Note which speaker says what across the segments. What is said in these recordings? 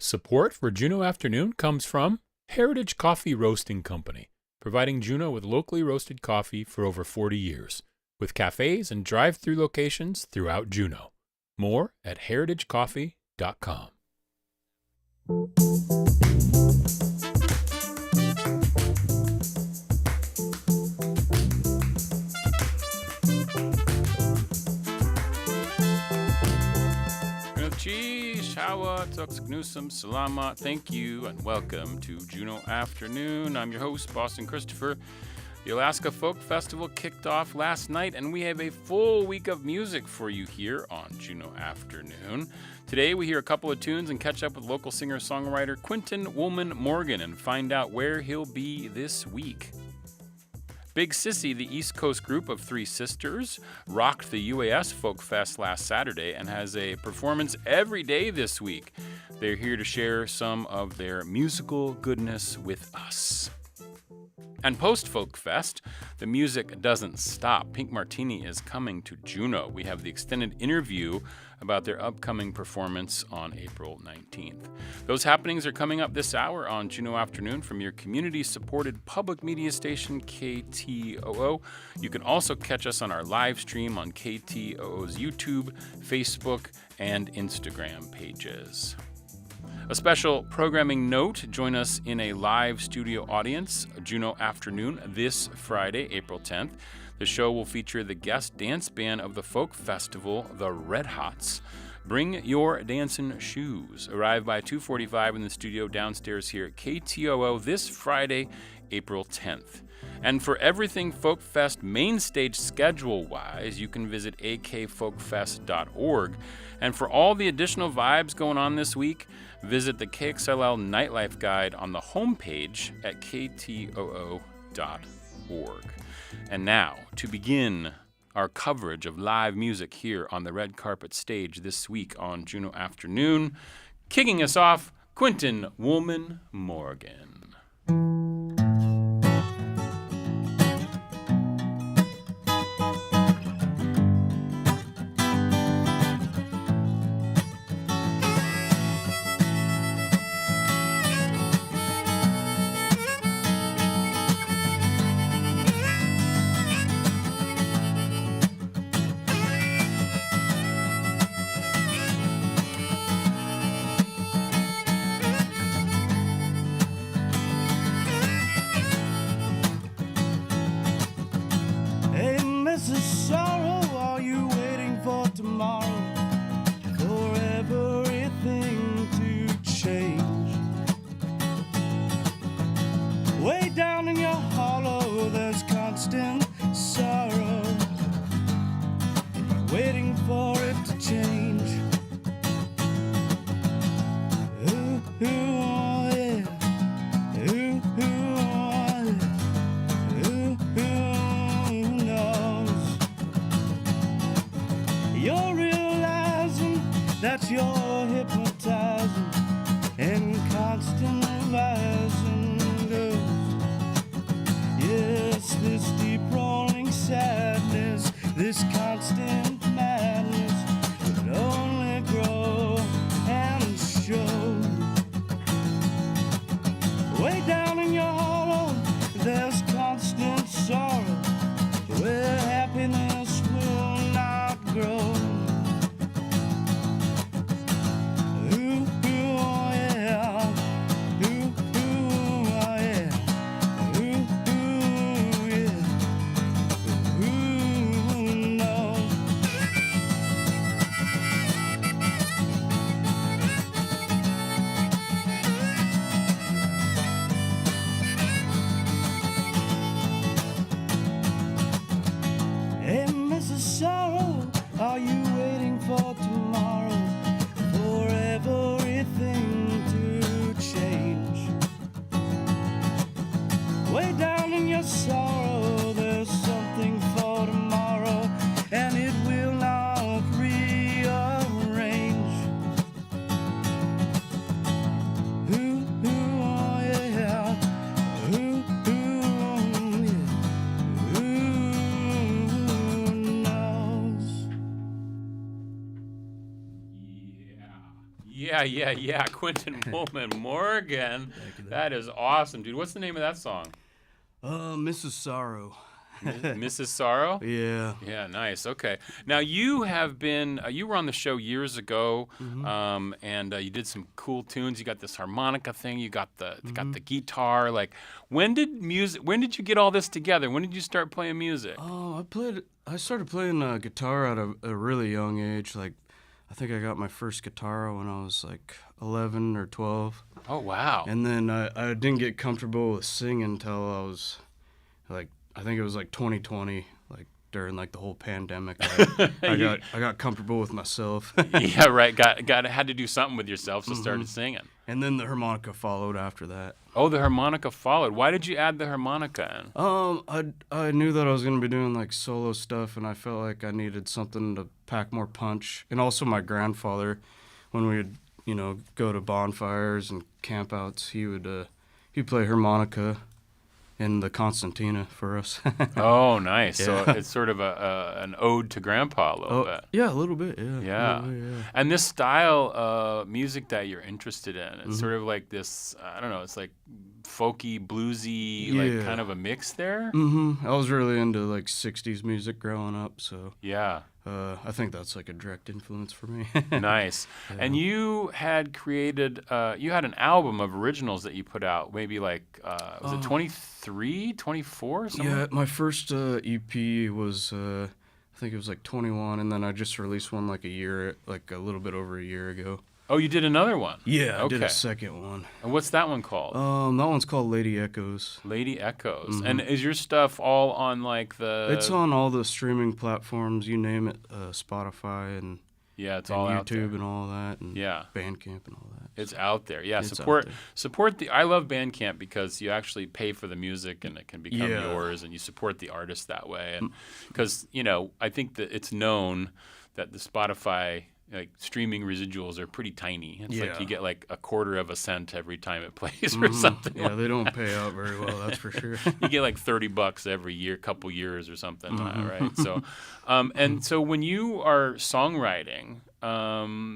Speaker 1: Support for Juneau Afternoon comes from Heritage Coffee Roasting Company, providing Juneau with locally roasted coffee for over 40 years, with cafes and drive-through locations throughout Juneau. More at heritagecoffee.com. Salamat. Thank you and welcome to Juneau Afternoon. I'm your host, Boston Christopher. The Alaska Folk Festival kicked off last night, and we have a full week of music for you here on Juneau Afternoon. Today we hear a couple of tunes and catch up with local singer-songwriter Quinton Woolman-Morgan and find out where he'll be this week. Big Sissy, the East Coast group of three sisters, rocked the UAS Folk Fest last Saturday and has a performance every day this week. They're here to share some of their musical goodness with us. And post-Folk Fest, the music doesn't stop. Pink Martini is coming to Juneau. We have the extended interview about their upcoming performance on April 19th. Those happenings are coming up this hour on Juneau Afternoon from your community-supported public media station, KTOO. You can also catch us on our live stream on KTOO's YouTube, Facebook, and Instagram pages. A special programming note, join us in a live studio audience, Juneau Afternoon, this Friday, April 10th. The show will feature the guest dance band of the folk festival, the Red Hots. Bring your dancing shoes. Arrive by 2:45 in the studio downstairs here at KTOO this Friday, April 10th. And for everything Folk Fest main stage schedule-wise, you can visit akfolkfest.org. And for all the additional vibes going on this week, visit the KXLL Nightlife Guide on the homepage at ktoo.org. And now, to begin our coverage of live music here on the red carpet stage this week on Juneau Afternoon, kicking us off, Quinton Woolman-Morgan. Yeah. Quinton Woolman-Morgan.
Speaker 2: Thank you.
Speaker 1: That is awesome, dude. What's the name of that song?
Speaker 2: Mrs. Sorrow.
Speaker 1: Mrs. Sorrow?
Speaker 2: Yeah.
Speaker 1: Yeah, nice. Okay. Now you have been you were on the show years ago, and you did some cool tunes. You got this harmonica thing. You got the guitar. Like, when did you get all this together? When did you start playing music?
Speaker 2: Oh, I started playing guitar at a really young age. Like, I think I got my first guitar when I was like 11 or 12.
Speaker 1: Oh, wow.
Speaker 2: And then I didn't get comfortable with singing until I was like, I think it was like 2020, like during like the whole pandemic. I got comfortable with myself.
Speaker 1: Yeah, right. Had to do something with yourself, so started singing.
Speaker 2: And then the harmonica followed after that.
Speaker 1: Oh, the harmonica followed. Why did you add the harmonica in?
Speaker 2: I knew that I was gonna be doing like solo stuff, and I felt like I needed something to pack more punch. And also my grandfather, when we would go to bonfires and campouts, he'd play harmonica in the concertina for us.
Speaker 1: Oh, nice.
Speaker 2: Yeah.
Speaker 1: So it's sort of an ode to Grandpa a little bit.
Speaker 2: Yeah, a little bit. Yeah.
Speaker 1: Yeah.
Speaker 2: A little bit, yeah.
Speaker 1: And this style of music that you're interested in, it's sort of like this, I don't know, it's like folky, bluesy, like kind of a mix there.
Speaker 2: I was really into like 60s music growing up, so
Speaker 1: Yeah.
Speaker 2: I think that's like a direct influence for me.
Speaker 1: Nice.
Speaker 2: Yeah.
Speaker 1: And you had created, you had an album of originals that you put out, maybe like, was it 23, 24?
Speaker 2: Yeah, my first EP was, I think it was like 21, and then I just released one like a little bit over a year ago.
Speaker 1: Oh, you did another one?
Speaker 2: Yeah, I did
Speaker 1: Okay.
Speaker 2: a second one.
Speaker 1: And what's that one called?
Speaker 2: That one's called Lady Echoes.
Speaker 1: Lady Echoes. And is your stuff all on like the...
Speaker 2: It's on all the streaming platforms, you name it, Spotify and
Speaker 1: Yeah, it's
Speaker 2: and
Speaker 1: all
Speaker 2: YouTube
Speaker 1: out there.
Speaker 2: and all that, and
Speaker 1: Yeah.
Speaker 2: Bandcamp and all that.
Speaker 1: It's out there. Yeah,
Speaker 2: It's out
Speaker 1: support
Speaker 2: there.
Speaker 1: support the I love Bandcamp because you actually pay for the music and it can become
Speaker 2: Yeah.
Speaker 1: yours, and you support the artist that way. And because, I think that it's known that the Spotify like streaming residuals are pretty tiny. It's like
Speaker 2: Yeah.
Speaker 1: you get like a quarter of a cent every time it plays or something.
Speaker 2: Yeah, they don't pay out very well, that's for sure.
Speaker 1: You get like $30 every year, couple years or something, right? So, and so when you are songwriting,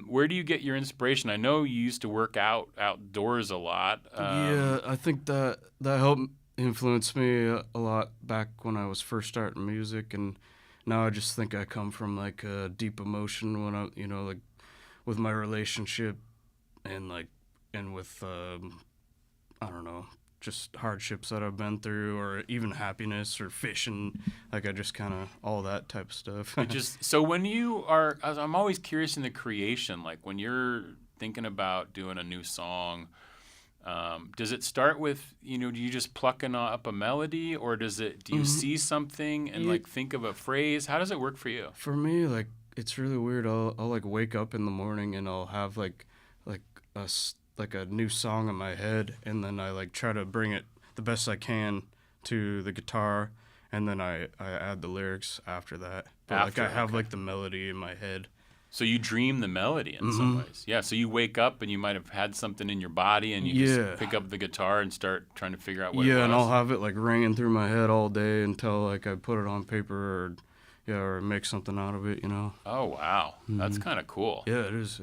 Speaker 1: where do you get your inspiration? I know you used to work outdoors a lot.
Speaker 2: Yeah, I think that helped influence me a lot back when I was first starting music, and now I just think I come from like a deep emotion when I, like with my relationship and with I don't know, just hardships that I've been through, or even happiness or fishing, like I just kind of all that type of stuff.
Speaker 1: So when you are, I'm always curious in the creation, like when you're thinking about doing a new song, does it start with, do you just plucking up a melody, or do you see something and like think of a phrase? How does it work for you?
Speaker 2: For me, like, it's really weird. I'll like wake up in the morning and I'll have like a new song in my head, and then I like try to bring it the best I can to the guitar, and then I add the lyrics after that. But I have like the melody in my head.
Speaker 1: So you dream the melody in some ways. Yeah, so you wake up and you might have had something in your body, and you just pick up the guitar and start trying to figure out what it was.
Speaker 2: Yeah, and I'll have it like ringing through my head all day until like I put it on paper or make something out of it,
Speaker 1: Oh, wow. That's kind of cool.
Speaker 2: Yeah, it is.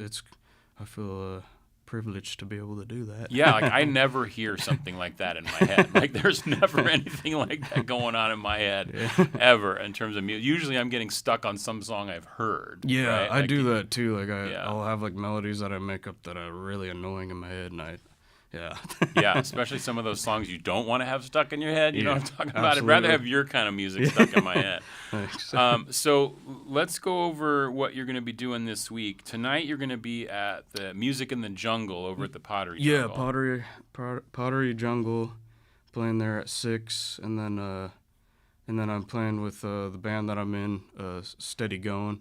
Speaker 2: I feel privileged to be able to do that.
Speaker 1: Yeah, like I never hear something like that in my head. Like there's never anything like that going on in my head ever in terms of music. Usually I'm getting stuck on some song I've heard.
Speaker 2: Yeah,
Speaker 1: right?
Speaker 2: I do that too. Like I'll have like melodies that I make up that are really annoying in my head, and
Speaker 1: Yeah, especially some of those songs you don't want to have stuck in your head. You know what I'm talking about?
Speaker 2: Absolutely.
Speaker 1: I'd rather have your kind of music stuck in my head.
Speaker 2: Thanks.
Speaker 1: So let's go over what you're going to be doing this week. Tonight you're going to be at the Music in the Jungle over at the Pottery Jungle.
Speaker 2: Pottery Jungle, playing there at 6, and then I'm playing with the band that I'm in, Steady Going,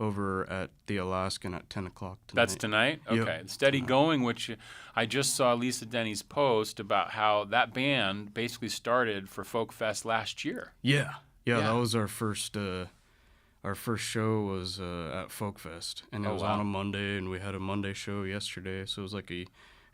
Speaker 2: over at the Alaskan at 10 o'clock tonight.
Speaker 1: That's tonight?
Speaker 2: Yep.
Speaker 1: Okay. Steady Going, which I just saw Lisa Denny's post about how that band basically started for Folk Fest last year.
Speaker 2: Yeah, that was our first show was at Folk Fest, and it was on a Monday, and we had a Monday show yesterday, so it was like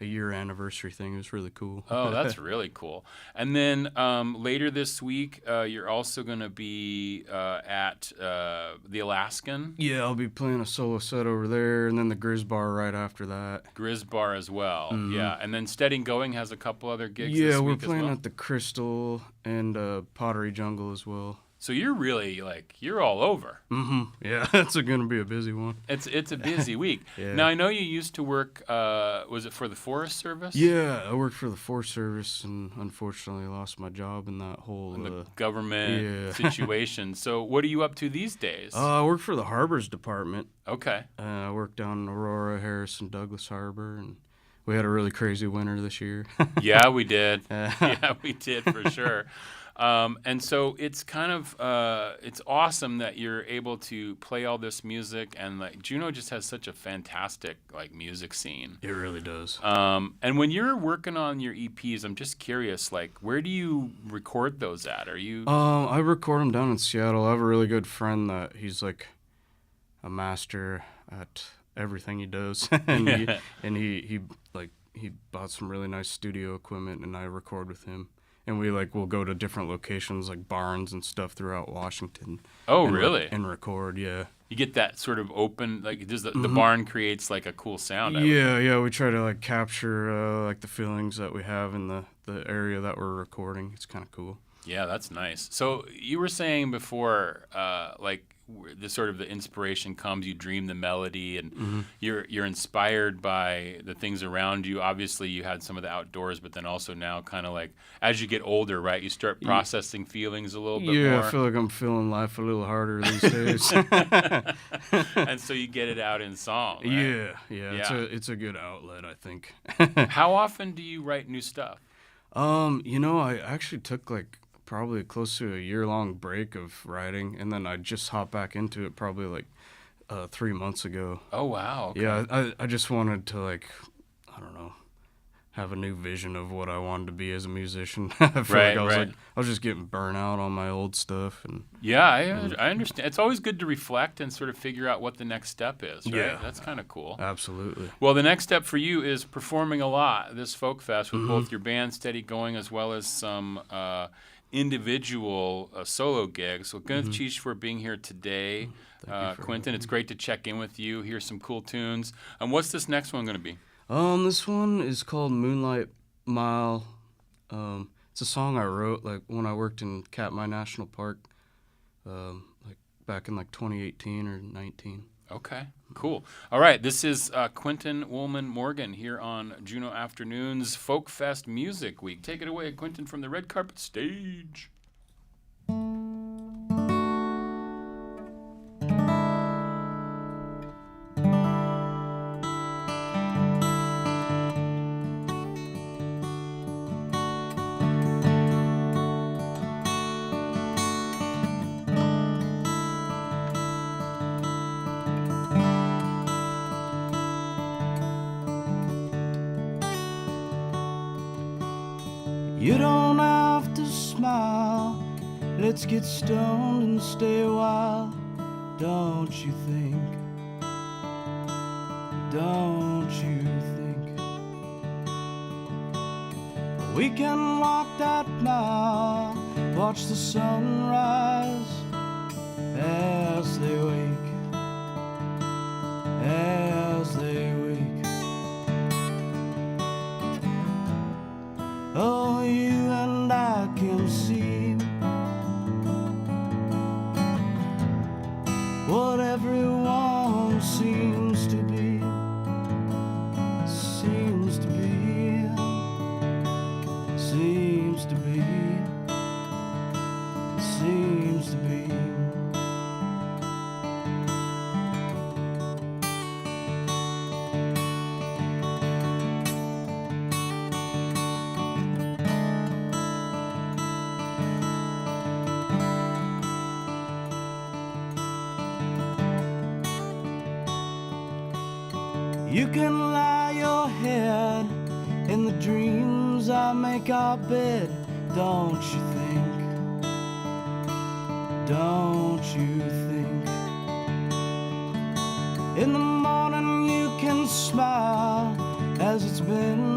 Speaker 2: a year anniversary thing. It was really cool.
Speaker 1: Oh, that's really cool. And then later this week, you're also going to be at the Alaskan.
Speaker 2: Yeah, I'll be playing a solo set over there, and then the Grizz Bar right after that.
Speaker 1: Grizz Bar as well.
Speaker 2: Mm-hmm.
Speaker 1: Yeah. And then Steady Going has a couple other gigs
Speaker 2: Yeah,
Speaker 1: this
Speaker 2: we're
Speaker 1: week as
Speaker 2: playing
Speaker 1: well.
Speaker 2: at the Crystal and Pottery Jungle as well.
Speaker 1: So you're really you're all over.
Speaker 2: Mm-hmm. Yeah, it's going to be a busy one.
Speaker 1: It's a busy week.
Speaker 2: Yeah.
Speaker 1: Now, I know you used to work, was it for the Forest Service?
Speaker 2: Yeah, I worked for the Forest Service and unfortunately lost my job in that whole
Speaker 1: In the government
Speaker 2: yeah.
Speaker 1: situation. So what are you up to these days?
Speaker 2: I work for the Harbors Department.
Speaker 1: Okay.
Speaker 2: I worked down Aurora, Harrison, Douglas Harbor, and we had a really crazy winter this year.
Speaker 1: Yeah, we did. Yeah, we did for sure. And so it's kind of it's awesome that you're able to play all this music, and Juneau just has such a fantastic music scene.
Speaker 2: It really does.
Speaker 1: And when you're working on your EPs, I'm just curious, where do you record those at? Are you?
Speaker 2: I record them down in Seattle. I have a really good friend that he's like a master at everything he does, and he bought some really nice studio equipment, and I record with him. And we'll go to different locations like barns and stuff throughout Washington.
Speaker 1: Oh,
Speaker 2: and,
Speaker 1: really?
Speaker 2: And record, yeah.
Speaker 1: You get that sort of open, does the barn creates a cool sound?
Speaker 2: Yeah. We try to capture the feelings that we have in the area that we're recording. It's kind of cool.
Speaker 1: Yeah, that's nice. So you were saying before, the inspiration comes, you dream the melody, and you're inspired by the things around you. Obviously, you had some of the outdoors, but then also now kind of as you get older, right, you start processing feelings a little bit more.
Speaker 2: Yeah, I feel like I'm feeling life a little harder these days.
Speaker 1: And so you get it out in song, right?
Speaker 2: Yeah. It's a good outlet, I think.
Speaker 1: How often do you write new stuff?
Speaker 2: I actually took probably close to a year-long break of writing, and then I just hopped back into it probably 3 months ago.
Speaker 1: Oh, wow. Okay.
Speaker 2: Yeah, I just wanted to I don't know, have a new vision of what I wanted to be as a musician. I feel I was just getting burnt out on my old stuff. And
Speaker 1: yeah, I understand. It's always good to reflect and sort of figure out what the next step is, right?
Speaker 2: Yeah.
Speaker 1: That's kind of cool.
Speaker 2: Absolutely.
Speaker 1: Well, the next step for you is performing a lot this Folk Fest with both your band Steady Going as well as some individual solo gigs. So good cheese for being here today, Quinton. It's great to check in with you, hear some cool tunes. And what's this next one going to be?
Speaker 2: This one is called Moonlight Mile. It's a song I wrote when I worked in Katmai National Park, back in 2018 or 19.
Speaker 1: Okay, cool. All right, this is Quinton Woolman-Morgan here on Juneau Afternoon's Folk Fest Music Week. Take it away, Quinton, from the red carpet stage.
Speaker 3: You don't have to smile. Let's get stoned and stay a while. Don't you think? Don't you think? We can walk that mile, watch the sunrise as they wake, as they wake. Oh, you and I can see what everyone seems to be, seems to be, seems to be, seems to be. You can lie your head in the dreams I make our bed. Don't you think? Don't you think? In the morning you can smile as it's been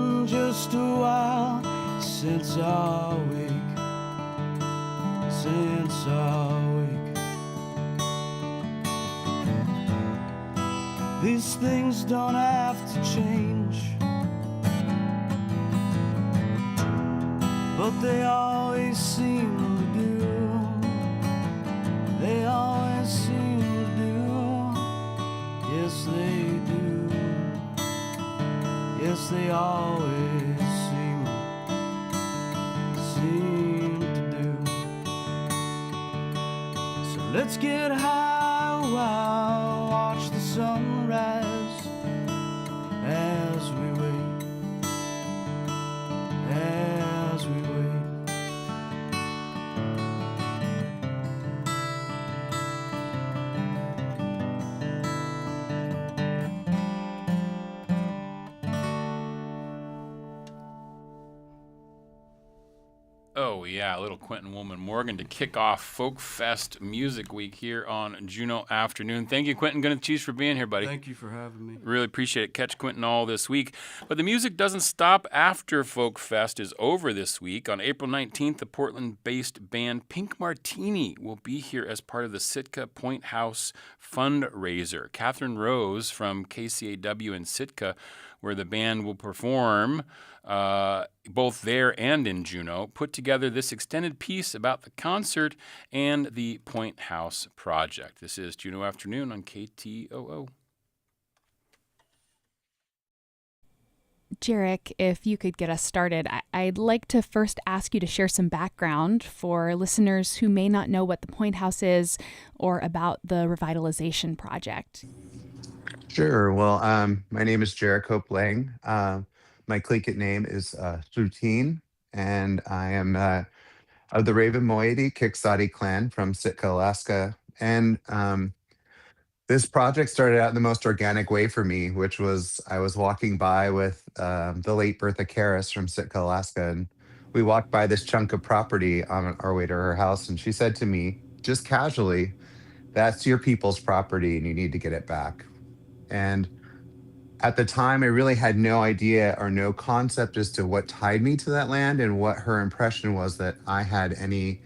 Speaker 3: just a while since our wake, since our wake. These things don't have to change, but they always seem to do. They always seem to do. Yes, they do. Yes, they always seem to do. So let's get high while watch the sunrise as we wait, as we wait.
Speaker 1: Oh, yeah, a little Quinton Woolman-Morgan to kick off Folk Fest Music Week here on Juneau Afternoon. Thank you, Quinton Cheese, for being here, buddy.
Speaker 2: Thank you for having me.
Speaker 1: Really appreciate it. Catch Quinton all this week. But the music doesn't stop after Folk Fest is over this week. On April 19th, the Portland-based band Pink Martini will be here as part of the Sitka Point House fundraiser. Catherine Rose from KCAW in Sitka, where the band will perform both there and in Juneau, put together this extended piece about the concert and the Point House project. This is Juneau Afternoon on KTOO.
Speaker 4: Jarek, if you could get us started, I'd like to first ask you to share some background for listeners who may not know what the Point House is or about the revitalization project.
Speaker 5: Sure. Well, my name is Jarek Hope Lang. My Tlingit name is Routine, and I am of the Raven Moiety Kiksadi clan from Sitka, Alaska. And this project started out in the most organic way for me, which was I was walking by with the late Bertha Karras from Sitka, Alaska, and we walked by this chunk of property on our way to her house, and she said to me, just casually, "That's your people's property, and you need to get it back." And at the time, I really had no idea or no concept as to what tied me to that land and what her impression was that I had any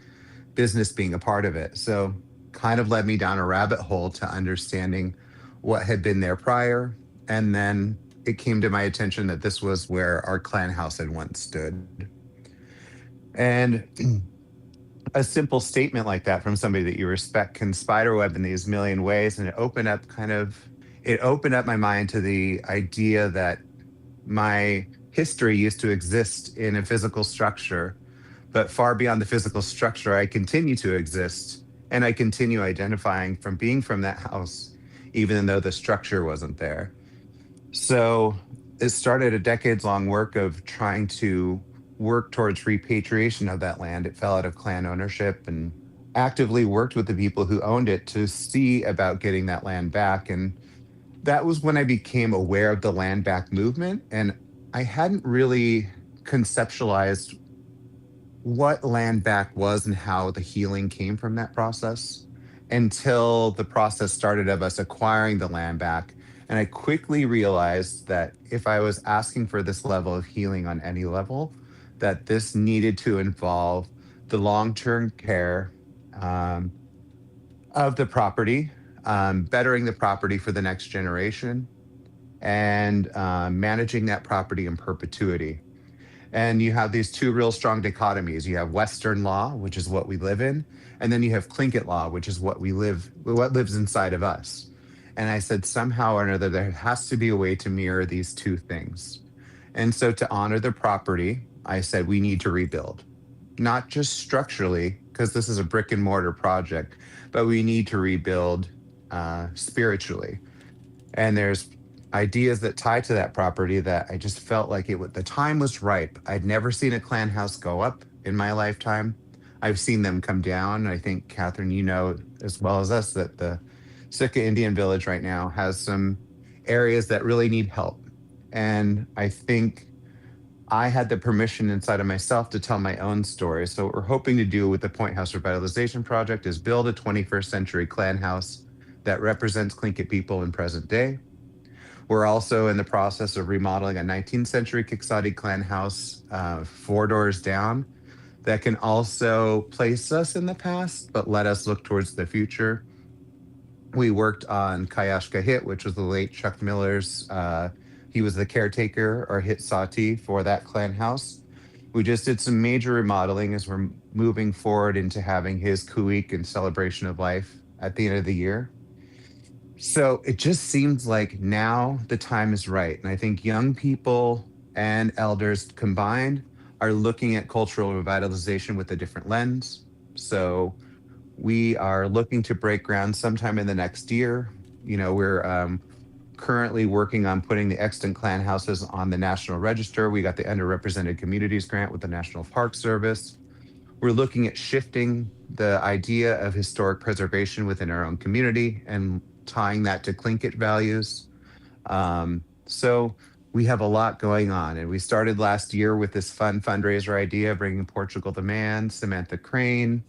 Speaker 5: business being a part of it. So kind of led me down a rabbit hole to understanding what had been there prior. And then it came to my attention that this was where our clan house had once stood. And a simple statement like that from somebody that you respect can spiderweb in these million ways, and it opened up my mind to the idea that my history used to exist in a physical structure, but far beyond the physical structure, I continue to exist, and I continue identifying from being from that house, even though the structure wasn't there. So it started a decades-long work of trying to work towards repatriation of that land. It fell out of clan ownership, and actively worked with the people who owned it to see about getting that land back. And that was when I became aware of the land back movement. And I hadn't really conceptualized what land back was and how the healing came from that process until the process started of us acquiring the land back. And I quickly realized that if I was asking for this level of healing on any level, that this needed to involve the long-term care of the property, bettering the property for the next generation, and managing that property in perpetuity. And you have these two real strong dichotomies. You have Western law, which is what we live in, and then you have Tlingit law, which is what lives inside of us. And I said, somehow or another, there has to be a way to mirror these two things. And so to honor the property, I said, we need to rebuild, not just structurally, because this is a brick and mortar project, but we need to rebuild spiritually. And there's ideas that tie to that property that I just felt like the time was ripe. I'd never seen a clan house go up in my lifetime. I've seen them come down. I think, Catherine, you know as well as us that the Sitka Indian Village right now has some areas that really need help. And I think I had the permission inside of myself to tell my own story. So what we're hoping to do with the Point House Revitalization Project is build a 21st century clan house that represents Tlingit people in present day. We're also in the process of remodeling a 19th century Quixote clan house 4 doors down that can also place us in the past, but let us look towards the future. We worked on Kayashka Hit, which was the late Chuck Miller's. He was the caretaker or hit Sati for that clan house. We just did some major remodeling as we're moving forward into having his Kuik and celebration of life at the end of the year. So it just seems like now the time is right. And I think young people and elders combined are looking at cultural revitalization with a different lens. So we are looking to break ground sometime in the next year. We're currently working on putting the extant clan houses on the National Register. We got the Underrepresented Communities Grant with the National Park Service. We're looking at shifting the idea of historic preservation within our own community and tying that to Tlingit values. So we have a lot going on. And we started last year with this fun fundraiser idea, bringing Portugal the Man, Samantha Crane,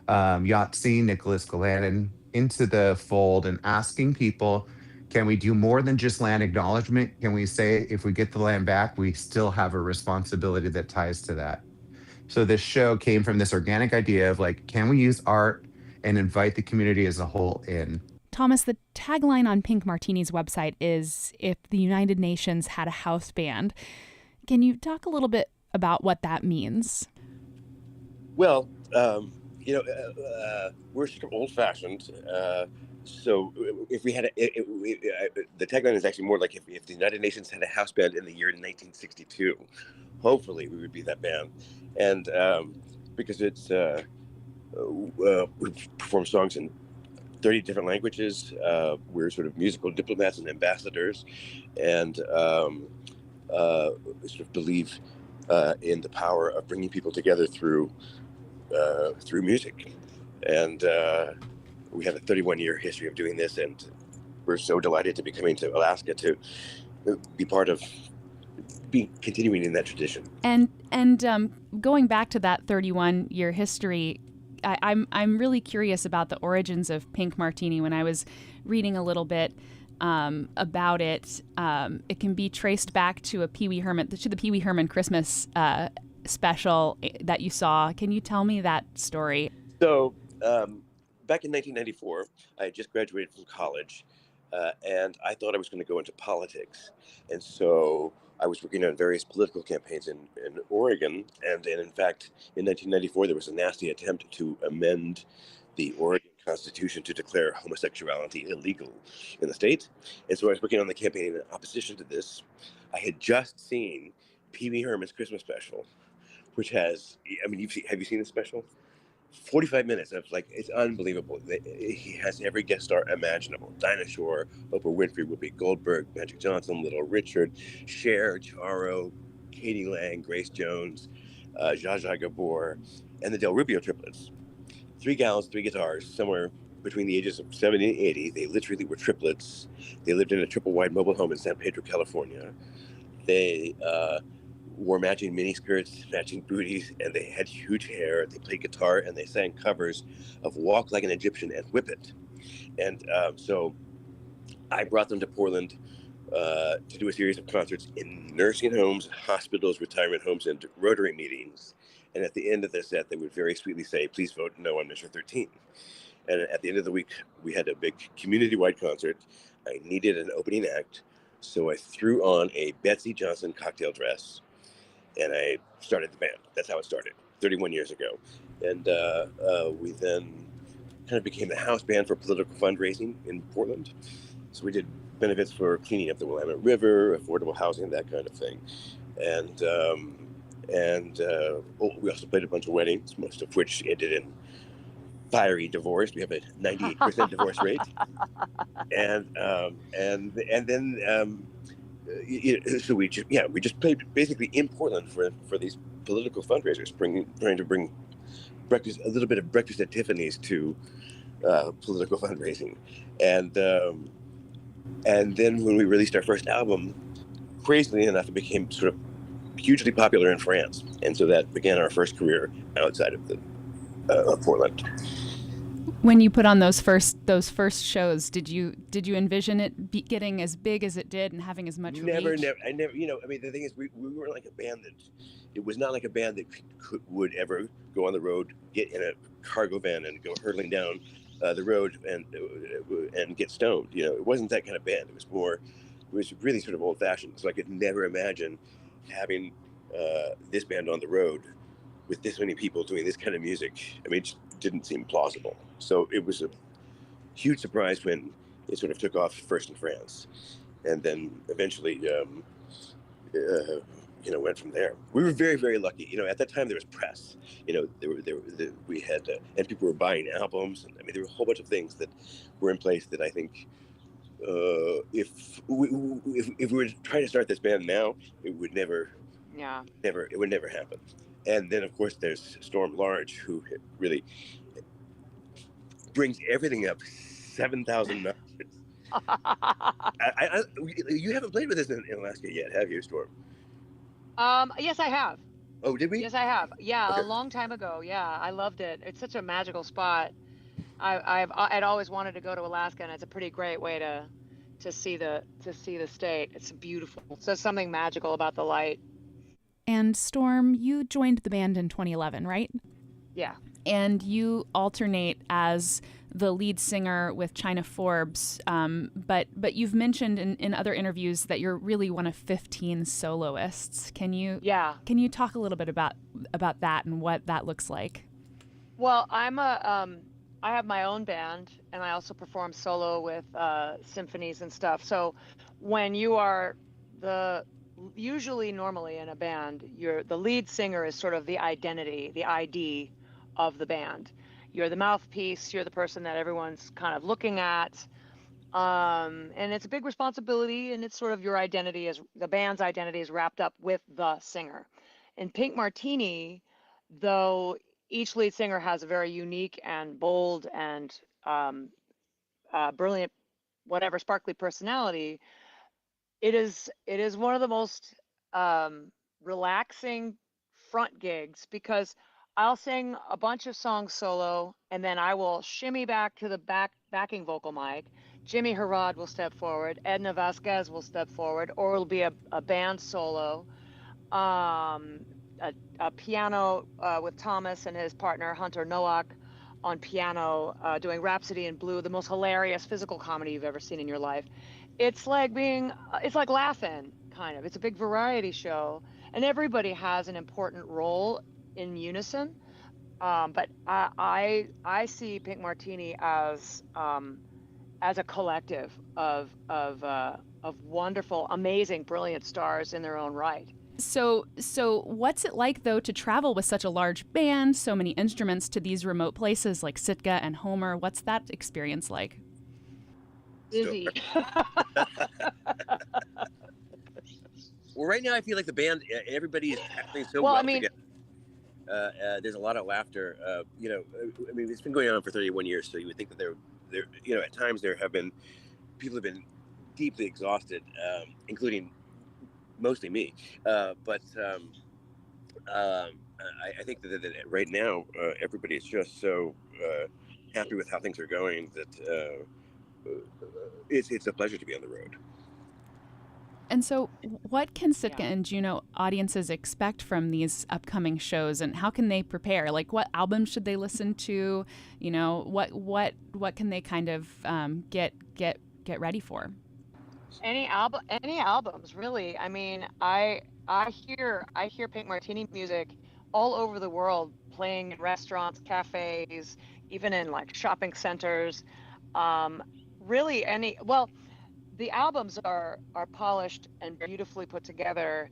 Speaker 5: Yahtzee, Nicholas Galanin into the fold and asking people, can we do more than just land acknowledgement? Can we say if we get the land back, we still have a responsibility that ties to that? So this show came from this organic idea of like, can we use art and invite the community as a whole in?
Speaker 4: Thomas, the tagline on Pink Martini's website is, if the United Nations had a house band. Can you talk a little bit about what that means?
Speaker 6: Well, we're sort of old-fashioned. So if we had the tagline is actually more like if the United Nations had a house band in the year 1962, hopefully we would be that band. And because it's we perform songs in 30 different languages. We're sort of musical diplomats and ambassadors, and sort of believe in the power of bringing people together through music. And we have a 31-year history of doing this, and we're so delighted to be coming to Alaska to be part of continuing in that tradition.
Speaker 4: And going back to that 31-year history, I'm really curious about the origins of Pink Martini. When I was reading a little bit about it, it can be traced back to the Pee Wee Herman Christmas special that you saw. Can you tell me that story?
Speaker 6: So back in 1994, I had just graduated from college, and I thought I was going to go into politics. And so I was working on various political campaigns in Oregon. And in fact, in 1994, there was a nasty attempt to amend the Oregon Constitution to declare homosexuality illegal in the state. And so I was working on the campaign in opposition to this. I had just seen Pee Wee Herman's Christmas special, which has, have you seen the special? 45 minutes of it's unbelievable. He has every guest star imaginable. Dinah Shore, Oprah Winfrey, Whoopi Goldberg, Magic Johnson, Little Richard, Cher, Charo, Katie Lang, Grace Jones, Zsa Zsa Gabor, and the Del Rubio triplets. 3 gals, 3 guitars, somewhere between the ages of 70 and 80. They literally were triplets. They lived in a triple-wide mobile home in San Pedro, California. They wore matching miniskirts, matching booties, and they had huge hair. They played guitar, and they sang covers of Walk Like an Egyptian and Whip It. And so I brought them to Portland to do a series of concerts in nursing homes, hospitals, retirement homes, and Rotary meetings. And at the end of the set, they would very sweetly say, "Please vote no on Measure 13." And at the end of the week, we had a big community-wide concert. I needed an opening act, so I threw on a Betsy Johnson cocktail dress, and I started the band. That's how it started, 31 years ago. And we then kind of became the house band for political fundraising in Portland. So we did benefits for cleaning up the Willamette River, affordable housing, that kind of thing. And we also played a bunch of weddings, most of which ended in fiery divorce. We have a 98% divorce rate. And then so we just played basically in Portland for these political fundraisers, trying to bring breakfast, a little bit of breakfast at Tiffany's to political fundraising, and then when we released our first album, crazily enough, it became sort of hugely popular in France, and so that began our first career outside of Portland.
Speaker 4: When you put on those first shows, did you envision it getting as big as it did and having as much reach?
Speaker 6: I never. I mean, the thing is, we were like a band that it was not like a band that would ever go on the road, get in a cargo van, and go hurtling down the road and get stoned. It wasn't that kind of band. It was really sort of old fashioned. So I could never imagine having this band on the road with this many people doing this kind of music. I mean, it just didn't seem plausible. So it was a huge surprise when it sort of took off first in France, and then eventually, went from there. We were very, very lucky. At that time there was press. We had, and people were buying albums. And, I mean, there were a whole bunch of things that were in place that I think, if we were trying to start this band now, it would never happen. And then, of course, there's Storm Large, who really brings everything up 7,000 notches. You haven't played with us in Alaska yet, have you, Storm?
Speaker 7: Yes, I have.
Speaker 6: Oh, did we?
Speaker 7: Yes, I have. Yeah,
Speaker 6: Okay.
Speaker 7: a long time ago. Yeah, I loved it. It's such a magical spot. I'd always wanted to go to Alaska, and it's a pretty great way to see the state. It's beautiful. So there's something magical about the light.
Speaker 4: And Storm, you joined the band in 2011, right?
Speaker 7: Yeah.
Speaker 4: And you alternate as the lead singer with China Forbes, but you've mentioned in other interviews that you're really one of 15 soloists. Can you talk a little bit about that and what that looks like?
Speaker 7: Well, I have my own band, and I also perform solo with symphonies and stuff. So when you are normally in a band, the lead singer is sort of the identity, the ID of the band. You're the mouthpiece, you're the person that everyone's kind of looking at. And it's a big responsibility, and it's sort of your identity, the band's identity is wrapped up with the singer. In Pink Martini, though each lead singer has a very unique and bold and brilliant, whatever, sparkly personality, it is one of the most relaxing front gigs, because I'll sing a bunch of songs solo, and then I will shimmy back to the backing vocal mic. Jimmy Harrod will step forward, Edna Vasquez will step forward, or it'll be a band solo, a piano with Thomas and his partner Hunter Nowak on piano, doing Rhapsody in Blue, the most hilarious physical comedy you've ever seen in your life. It's like laughing, kind of. It's a big variety show, and everybody has an important role in unison. But I see Pink Martini as a collective of wonderful, amazing, brilliant stars in their own right.
Speaker 4: So what's it like, though, to travel with such a large band, so many instruments, to these remote places like Sitka and Homer? What's that experience like?
Speaker 7: Busy.
Speaker 6: Well, right now I feel like the band, everybody is acting so well together. There's a lot of laughter. I mean, it's been going on for 31 years, so you would think that there, at times people have been deeply exhausted, including mostly me. But I think that right now everybody is just so happy with how things are going that it's a pleasure to be on the road.
Speaker 4: And so what can Sitka and Juneau audiences expect from these upcoming shows, and how can they prepare? Like, what albums should they listen to? What can they kind of get ready for?
Speaker 7: Any albums, really. I mean, I hear Pink Martini music all over the world, playing in restaurants, cafes, even in like shopping centers. Really, the albums are polished and beautifully put together.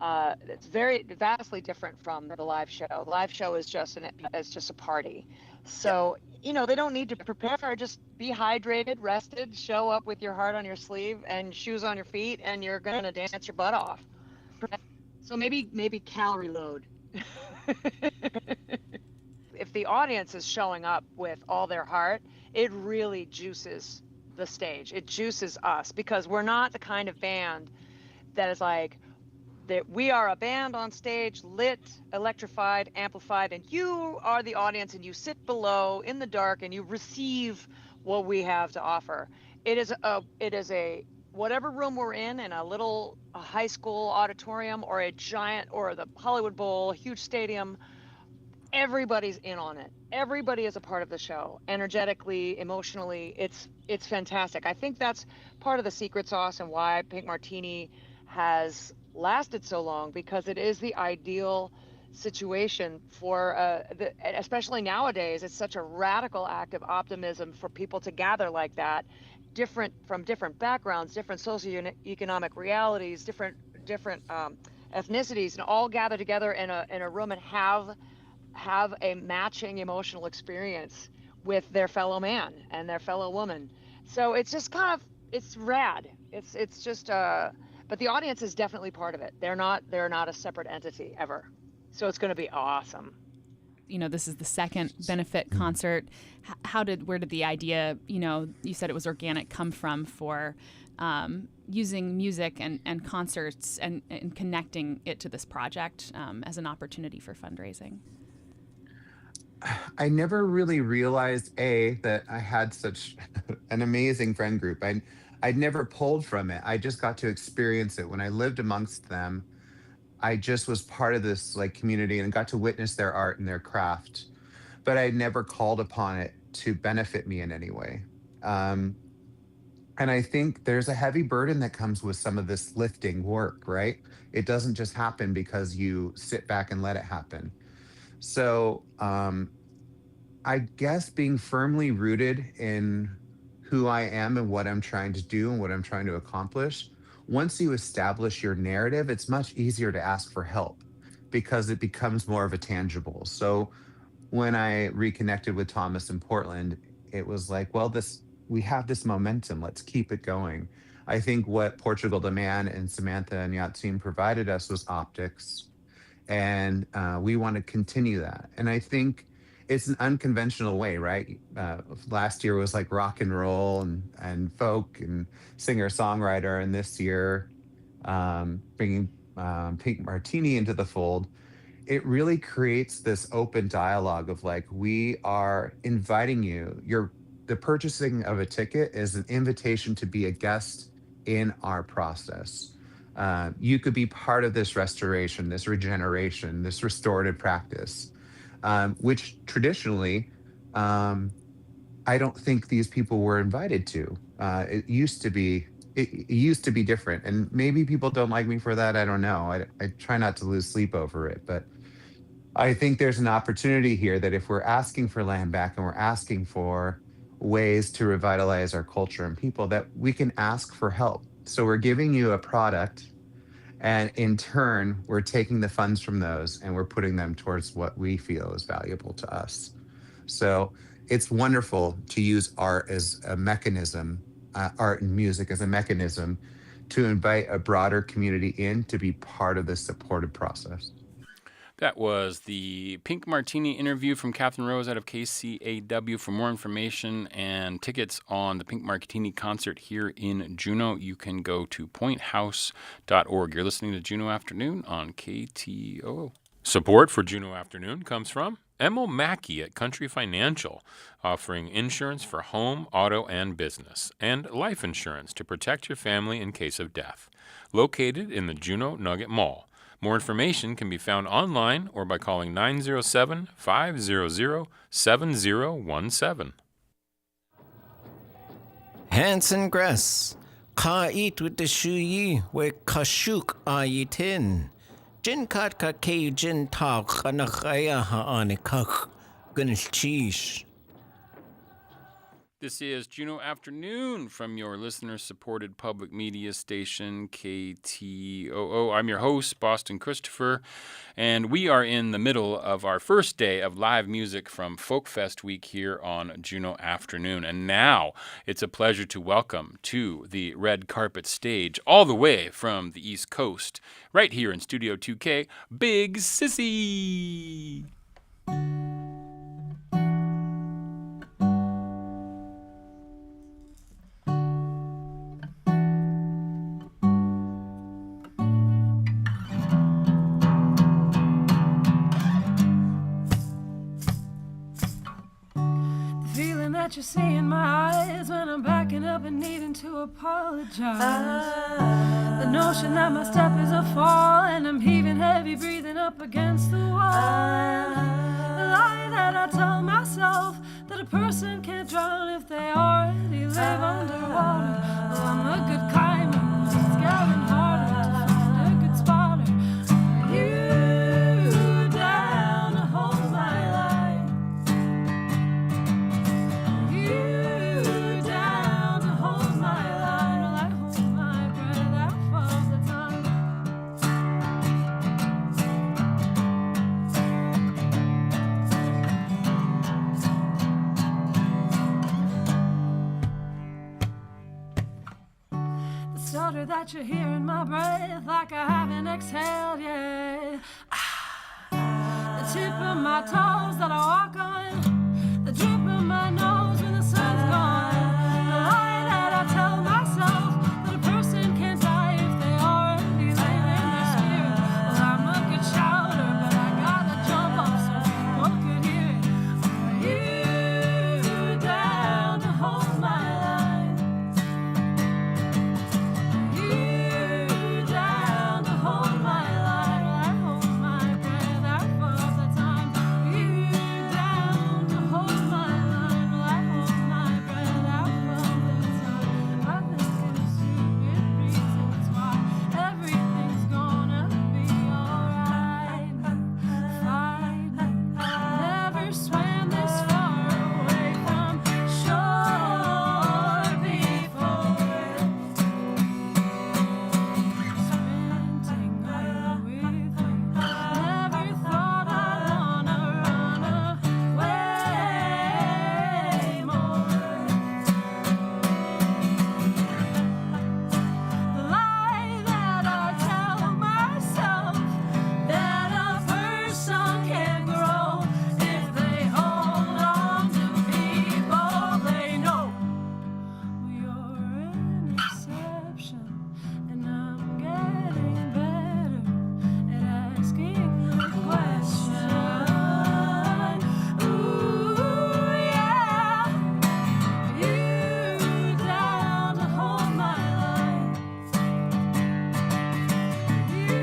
Speaker 7: It's vastly different from the live show. The live show is just a party. So, they don't need to prepare. Just be hydrated, rested, show up with your heart on your sleeve and shoes on your feet, and you're going to dance your butt off. So maybe calorie load. If the audience is showing up with all their heart, it really juices the stage. It juices us, because we're not the kind of band that is like, that we are a band on stage, lit, electrified, amplified, and you are the audience and you sit below in the dark and you receive what we have to offer. It is a whatever room we're in a high school auditorium or a giant or the Hollywood Bowl, a huge stadium, everybody's in on it. Everybody is a part of the show, energetically, emotionally. It's fantastic. I think that's part of the secret sauce and why Pink Martini has lasted so long, because it is the ideal situation for especially nowadays. It's such a radical act of optimism for people to gather like that, from different backgrounds, different socioeconomic realities, different ethnicities, and all gather together in a room and have a matching emotional experience with their fellow man and their fellow woman. So it's just it's rad. It's just but the audience is definitely part of it. They're not a separate entity ever. So it's going to be awesome.
Speaker 4: This is the second benefit concert. Where did the idea, you said it was organic, come from for using music and concerts and connecting it to this project as an opportunity for fundraising?
Speaker 5: I never really realized that I had such an amazing friend group. I'd never pulled from it. I just got to experience it when I lived amongst them. I just was part of this like community and got to witness their art and their craft, but I never called upon it to benefit me in any way. Um, and I think there's a heavy burden that comes with some of this lifting work, right? It doesn't just happen because you sit back and let it happen. So I guess being firmly rooted in who I am and what I'm trying to do and what I'm trying to accomplish, once you establish your narrative, it's much easier to ask for help because it becomes more of a tangible. So when I reconnected with Thomas in Portland, it was like, well, we have this momentum. Let's keep it going. I think what Portugal the Man and Samantha and Yatsine provided us was optics, and we want to continue that. And I think it's an unconventional way, right? Last year was like rock and roll and folk and singer songwriter, and this year bringing Pink Martini into the fold. It really creates this open dialogue of like, we are inviting you. The purchasing of a ticket is an invitation to be a guest in our process. You could be part of this restoration, this regeneration, this restorative practice, which traditionally, I don't think these people were invited to. It used to be. It used to be different, and maybe people don't like me for that. I don't know. I try not to lose sleep over it, but I think there's an opportunity here that if we're asking for land back and we're asking for ways to revitalize our culture and people, that we can ask for help. So we're giving you a product, and in turn, we're taking the funds from those and we're putting them towards what we feel is valuable to us. So it's wonderful to use art as a mechanism, art and music as a mechanism to invite a broader community in to be part of this supportive process.
Speaker 1: That was the Pink Martini interview from Catherine Rose out of KCAW. For more information and tickets on the Pink Martini concert here in Juneau, you can go to pointhouse.org. You're listening to Juneau Afternoon on KTOO. Support for Juneau Afternoon comes from Emil Mackey at Country Financial, offering insurance for home, auto, and business, and life insurance to protect your family in case of death. Located in the Juneau Nugget Mall. More information can be found online or by calling 907-500-7017.
Speaker 8: Hanson Grass, Ka eat with the shuyi, we kashuk ayitin. Jin kat ka ke jin tak kanakaya haanikak, gunilchish.
Speaker 1: This is Juneau Afternoon from your listener-supported public media station, KTOO. I'm your host, Boston Christopher, and we are in the middle of our first day of live music from Folk Fest Week here on Juneau Afternoon. And now it's a pleasure to welcome to the red carpet stage, all the way from the East Coast, right here in Studio 2K, Big Sissy!
Speaker 9: that you see in my eyes when I'm backing up and needing to apologize. The notion that my step is a fall and I'm heaving heavy, breathing up against the wall. The lie that I tell myself that a person can't drown if they already live underwater. Well, I'm a good climber, it's getting harder to find a good spotter. You down to hold my life. You down to hold my life. Well, I hold my breath out for the time. The stutter that you hear in my breath, like I haven't exhaled yet. The tip of my toes that I walk on, the drip of my nose when the sun's gone. The lie that I tell myself that a person can't die if they already live in their spirit. Well, I'm a good shouter, but I gotta jump off so people could hear it. You down to hold my line. You down to hold my line. I hold my breath out for the time. You down to hold my line. I hold my breath out for the time. I think of stupid reasons why everything's gonna be alright. Fine. Never swam this far away from shore before. Sprinting right with me. Never thought I'd wanna run away more. The lie that I tell myself that a person can grow if they hold on to people they know. You're an exception, and I'm getting better at asking the question. Ooh, yeah. You down to hold my line. You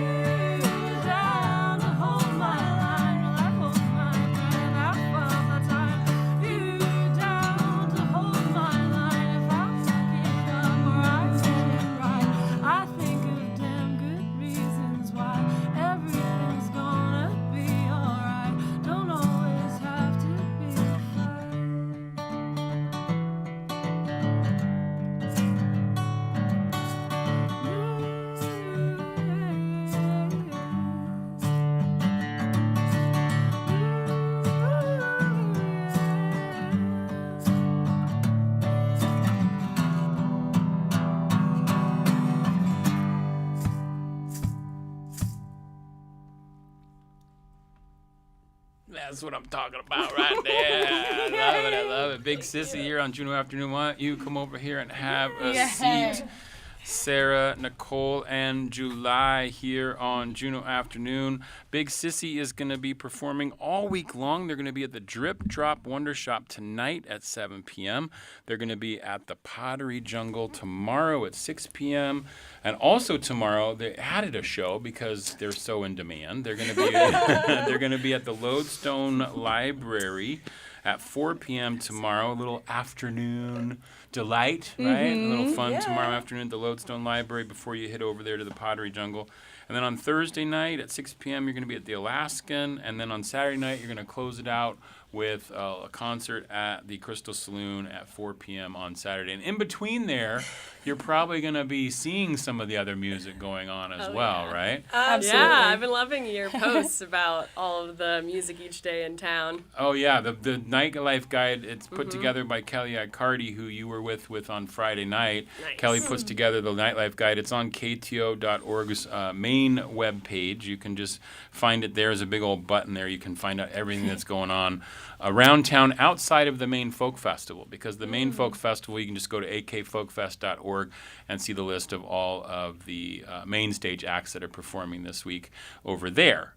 Speaker 9: down to hold my line. Well, I hold my breath out for the time. You down to hold my line. If I fuck it up or I get it right, I think of damn good reasons why everything's gonna be alright. Don't always have to be a fight.
Speaker 1: That's what I'm talking about right there. I love it. I love it. Big Sissy here on Juneau Afternoon. Why don't you come over here and have a seat? Sarah, Nicole, and July here on Juneau Afternoon. Big Sissy is going to be performing all week long. They're going to be at the Drip Drop Wonder Shop tonight at 7 p.m. They're going to be at the Pottery Jungle tomorrow at 6 p.m. And also tomorrow, they added a show because they're so in demand. They're going to be they're going to be at the Lodestone Library at 4 p.m. tomorrow. A little afternoon delight, right? A little fun tomorrow afternoon at the Lodestone Library before you head over there to the Pottery Jungle. And then on Thursday night at 6 p.m., you're going to be at the Alaskan. And then on Saturday night, you're going to close it out with a concert at the Crystal Saloon at 4 p.m. on Saturday. And in between there, you're probably going to be seeing some of the other music going on as well, right?
Speaker 10: Absolutely. Yeah, I've been loving your posts about all of the music each day in town.
Speaker 1: Oh, yeah. The nightlife guide, it's put together by Kelly Icardi, who you were with on Friday night.
Speaker 10: Nice.
Speaker 1: Kelly puts together the nightlife guide. It's on kto.org's main webpage. You can just find it. There's a big old button there. You can find out everything that's going on around town outside of the main folk festival, because the main folk festival, you can just go to akfolkfest.org and see the list of all of the main stage acts that are performing this week over there.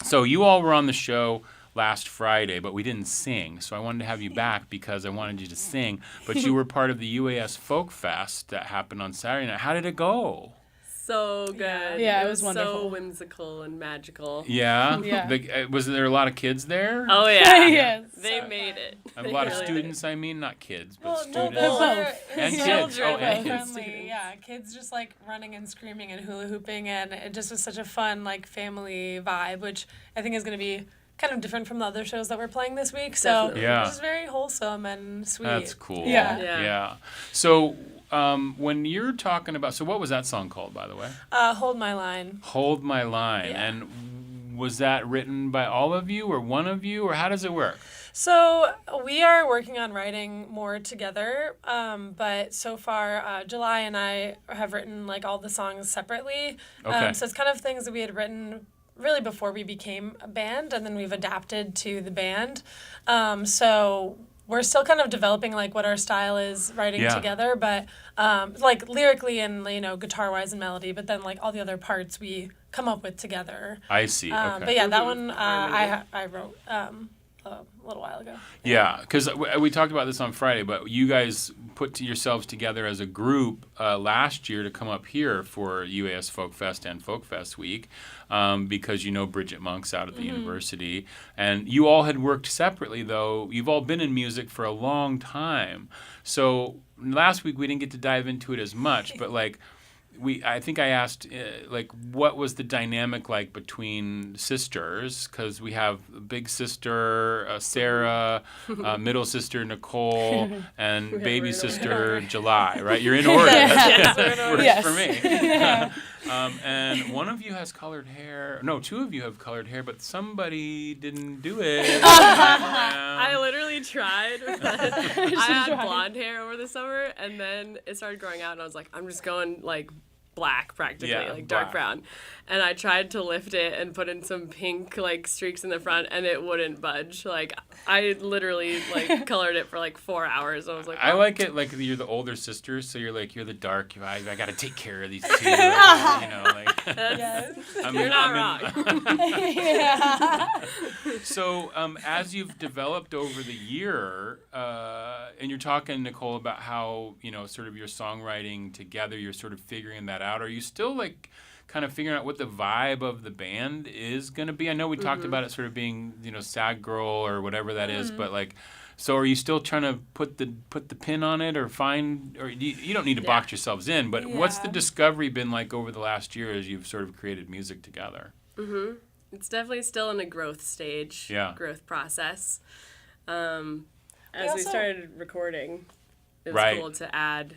Speaker 1: So you all were on the show last Friday, but we didn't sing. So I wanted to have you back because I wanted you to sing. But you were part of the UAS Folk Fest that happened on Saturday night. How did it go?
Speaker 10: So good.
Speaker 11: Yeah, it
Speaker 10: it
Speaker 11: was
Speaker 10: so
Speaker 11: wonderful.
Speaker 10: whimsical and magical.
Speaker 1: Yeah?
Speaker 11: Yeah.
Speaker 1: Was there a lot of kids there?
Speaker 10: Oh yeah.
Speaker 11: Yes.
Speaker 10: They made it.
Speaker 1: A lot of
Speaker 10: They really
Speaker 1: students, I mean, not kids, but
Speaker 11: Well, no,
Speaker 1: students.
Speaker 11: both.
Speaker 1: And kids.
Speaker 10: Children.
Speaker 1: Oh, and kids.
Speaker 11: Friendly, yeah, kids just like running and screaming and hula hooping, and it just was such a fun like family vibe, which I think is going to be kind of different from the other shows that we're playing this week. So
Speaker 10: Definitely.
Speaker 1: Yeah.
Speaker 11: it's just very wholesome and sweet.
Speaker 1: That's cool.
Speaker 11: Yeah.
Speaker 10: Yeah.
Speaker 1: So when you're talking about, so what was that song called, by the way?
Speaker 11: Hold My Line.
Speaker 1: Hold My Line.
Speaker 11: Yeah.
Speaker 1: And was that written by all of you or one of you, or how does it work?
Speaker 11: So we are working on writing more together, but so far July and I have written like all the songs separately.
Speaker 1: Okay.
Speaker 11: So it's kind of things that we had written really before we became a band, and then we've adapted to the band. So we're still kind of developing like what our style is writing
Speaker 1: Yeah.
Speaker 11: together, but like lyrically and guitar wise and melody, but then like all the other parts we come up with together.
Speaker 1: I see. Okay.
Speaker 11: But yeah, that one I wrote a little while ago.
Speaker 1: Yeah, because we talked about this on Friday, but you guys put yourselves together as a group last year to come up here for UAS Folk Fest and Folk Fest Week because you know Bridget Monk's out at the university. And you all had worked separately, though. You've all been in music for a long time. So last week we didn't get to dive into it as much, but like, I think I asked, like, what was the dynamic like between sisters? Because we have big sister Sarah, middle sister Nicole, and baby sister July, right? You're in order.
Speaker 11: Yes,
Speaker 1: That's
Speaker 11: we're in order.
Speaker 1: works for me. And one of you has colored hair. No, two of you have colored hair, but somebody didn't do it.
Speaker 10: I literally tried. I had blonde hair over the summer, and then it started growing out, and I was like, I'm just going like black practically,
Speaker 1: Yeah,
Speaker 10: like dark
Speaker 1: black.
Speaker 10: brown. And I tried to lift it and put in some pink like streaks in the front, and it wouldn't budge. Like I literally like colored it for like 4 hours. I was like,
Speaker 1: I
Speaker 10: oh.
Speaker 1: like it like you're the older sister, so you're the dark. I got to take care of these two. You know, like.
Speaker 10: You're not
Speaker 11: Yeah.
Speaker 1: So as you've developed over the year, and you're talking, Nicole, about how sort of your songwriting together, you're sort of figuring that out. Are you still like kind of figuring out what the vibe of the band is going to be? I know we talked about it sort of being sad girl or whatever that is, but like. So are you still trying to put the pin on it, or you don't need to box yourselves in, but what's the discovery been like over the last year as you've sort of created music together?
Speaker 10: It's definitely still in a growth stage, growth process. As we started recording, it was cool to add,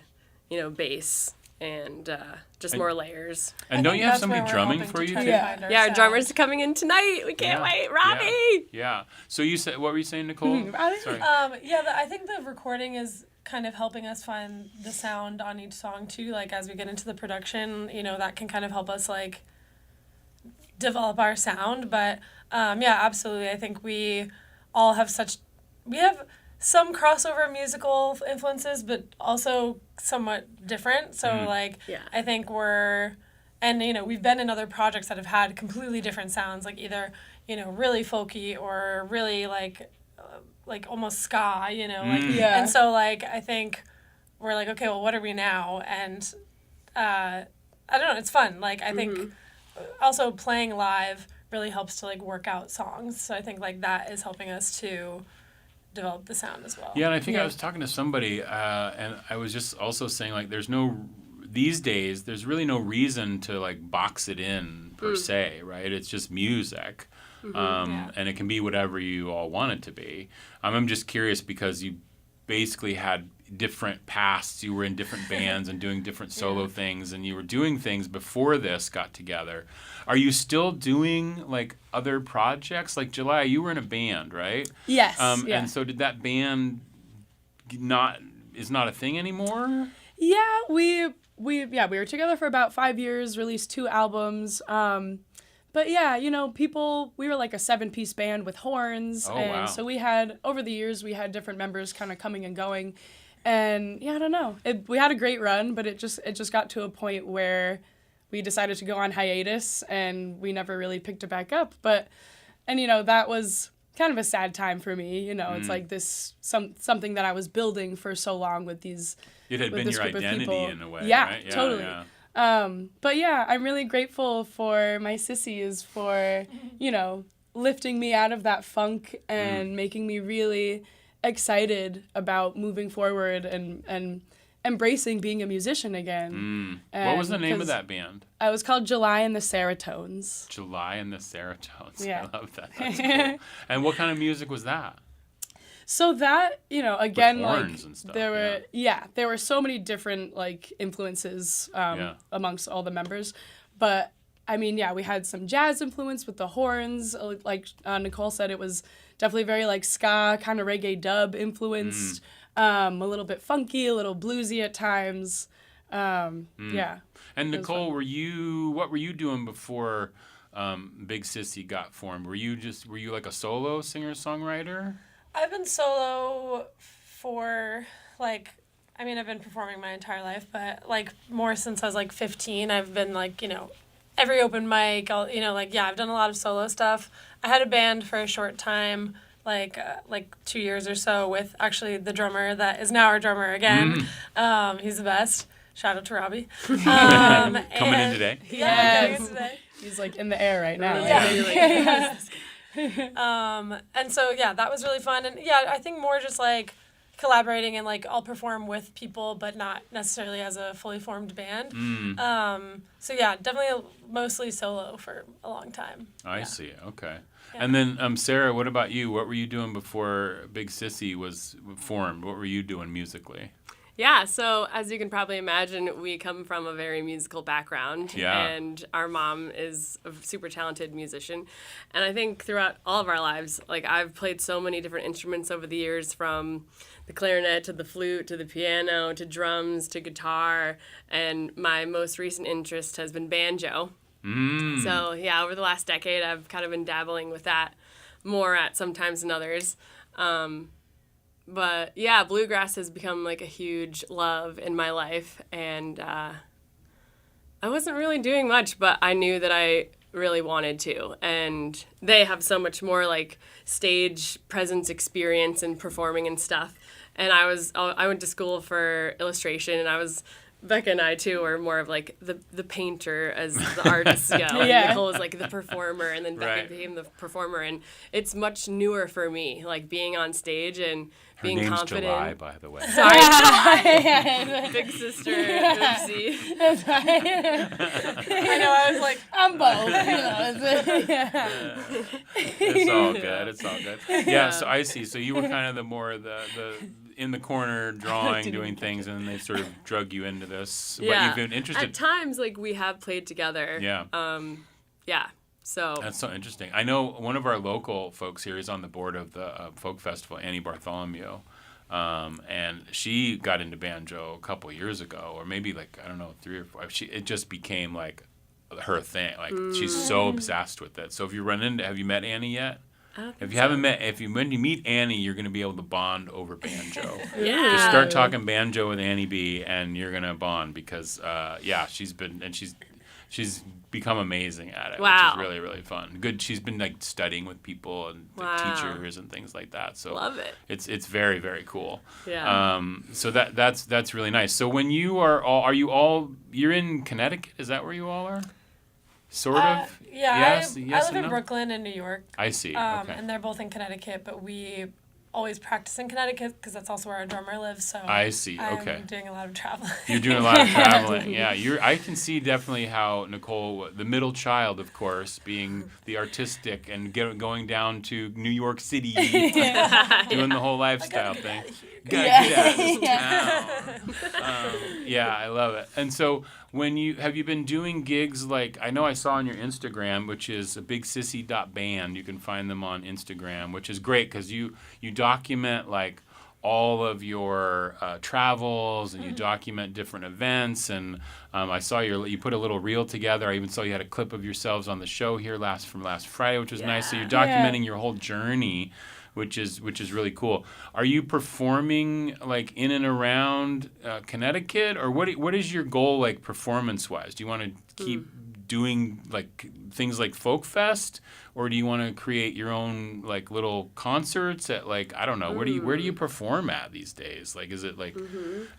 Speaker 10: bass and just more layers.
Speaker 1: And don't you have somebody drumming for you too?
Speaker 10: Yeah, our drummer's coming in tonight. We can't wait. Robbie!
Speaker 1: Yeah. So what were you saying, Nicole? Sorry.
Speaker 11: I think the recording is kind of helping us find the sound on each song too. Like as we get into the production, that can kind of help us like develop our sound. But absolutely. I think we all have we have some crossover musical influences, but also somewhat different. So I think we've been in other projects that have had completely different sounds, like either, really folky or really like almost ska, and so like, I think we're like, okay, well, what are we now? And, I don't know, it's fun. Like, I think also playing live really helps to like work out songs. So I think like that is helping us to develop the sound as well.
Speaker 1: Yeah, and I think I was talking to somebody, and I was just also saying like, these days, there's really no reason to like box it in per se, right? It's just music, and it can be whatever you all want it to be. I'm just curious because you basically had different pasts. You were in different bands and doing different solo things, and you were doing things before this got together. Are you still doing like other projects? Like July, you were in a band, right?
Speaker 11: Yes.
Speaker 1: And so did that band is not a thing anymore?
Speaker 11: Yeah, we were together for about 5 years, released 2 albums. But yeah, we were like a 7-piece band with horns.
Speaker 1: Oh,
Speaker 11: and
Speaker 1: wow.
Speaker 11: so over the years, we had different members kind of coming and going. And yeah, I don't know. We had a great run, but it just got to a point where we decided to go on hiatus, and we never really picked it back up. And that was
Speaker 12: kind of a sad time for me. You know, it's like this something that I was building for so long with these.
Speaker 1: It had been your identity in a way.
Speaker 12: Yeah,
Speaker 1: right?
Speaker 12: totally. But yeah, I'm really grateful for my sissies for, you know, lifting me out of that funk and making me really excited about moving forward and embracing being a musician again.
Speaker 1: What was the name of that band?
Speaker 12: It was called July and the Seratones.
Speaker 1: July and the Seratones.
Speaker 12: Yeah.
Speaker 1: I love that. That's cool. And what kind of music was that?
Speaker 12: So that, you know, again,
Speaker 1: With
Speaker 12: like
Speaker 1: horns and stuff,
Speaker 12: there were so many different like influences amongst all the members. But I mean, yeah, we had some jazz influence with the horns. Like Nicole said, it was definitely very like ska, kind of reggae dub influenced. A little bit funky, a little bluesy at times. Yeah.
Speaker 1: And Nicole, what were you doing before Big Sissy got formed? Were you like a solo singer-songwriter?
Speaker 11: I've been solo for like, I mean, I've been performing my entire life, but like more since I was like 15. I've been like, you know, every open mic, I've done a lot of solo stuff. I had a band for a short time, like 2 years or so, with actually the drummer that is now our drummer again. He's the best. Shout out to Robbie.
Speaker 1: Coming in today.
Speaker 11: Yeah, coming in today.
Speaker 12: He's like in the air right now.
Speaker 11: Yeah. And so yeah, that was really fun. And yeah, I think more just like collaborating and like I'll perform with people, but not necessarily as a fully formed band. So yeah, definitely mostly solo for a long time.
Speaker 1: I see. Okay. Yeah. And then Sarah, what about you? What were you doing before Big Sissy was formed? What were you doing musically?
Speaker 10: Yeah, so as you can probably imagine, we come from a very musical background.
Speaker 1: Yeah.
Speaker 10: And our mom is a super talented musician. And I think throughout all of our lives, like I've played so many different instruments over the years, from the clarinet to the flute to the piano to drums to guitar. And my most recent interest has been banjo. So yeah, over the last decade, I've kind of been dabbling with that more at sometimes than others. But yeah, bluegrass has become like a huge love in my life, and I wasn't really doing much, but I knew that I really wanted to. And they have so much more like stage presence experience and performing and stuff. And I went to school for illustration, and Becca and I too were more of like the painter as the artists go. And Nicole was like the performer, and then Becca became the performer. And it's much newer for me, like being on stage and being
Speaker 1: name's
Speaker 10: confident.
Speaker 1: July, by the way.
Speaker 10: Sorry, July. Big sister. Oopsie.
Speaker 12: That's right. I know. I was like, I'm both.
Speaker 1: It's all good. It's all good. Yeah. So I see. So you were kind of the in the corner drawing, doing things, and then they sort of drug you into this.
Speaker 10: Yeah.
Speaker 1: But you've been interested.
Speaker 10: At times, like we have played together.
Speaker 1: Yeah.
Speaker 10: Yeah. So
Speaker 1: that's so interesting. I know one of our local folks here is on the board of the folk festival, Annie Bartholomew, and she got into banjo a couple years ago, or maybe like, I don't know, 3 or 4. It just became like her thing. Like she's so obsessed with it. So if you have you met Annie yet? If you when you meet Annie, you're going to be able to bond over banjo.
Speaker 10: Yeah.
Speaker 1: Just start talking banjo with Annie B, and you're going to bond because she's become amazing at it, which is really, really fun. Good. She's been like studying with people and teachers and things like that. So
Speaker 10: love it.
Speaker 1: It's very, very cool.
Speaker 10: Yeah.
Speaker 1: So that's really nice. So when you're in Connecticut? Is that where you all are? Sort of.
Speaker 11: Yeah.
Speaker 1: Yes.
Speaker 11: I live in Brooklyn and New York.
Speaker 1: I see. Okay.
Speaker 11: And they're both in Connecticut, but we always practice in Connecticut because that's also where our drummer lives. So
Speaker 1: I see. Okay.
Speaker 11: I'm doing a lot of traveling.
Speaker 1: You're doing a lot of traveling. Yeah. I can see definitely how Nicole, the middle child, of course, being the artistic and going down to New York City, doing the whole lifestyle thing. Gotta get out of this town. Yeah, I love it. And so have you been doing gigs like, I know I saw on your Instagram, which is bigsissy.band. You can find them on Instagram, which is great because you document like all of your travels, and you document different events. And I saw you put a little reel together. I even saw you had a clip of yourselves on the show here from last Friday, which was nice. So you're documenting your whole journey, which is really cool. Are you performing like in and around Connecticut, or what is your goal like performance wise? Do you want to keep doing like things like Folk Fest, or do you want to create your own like little concerts at like, I don't know, where do you perform at these days? Like, is it like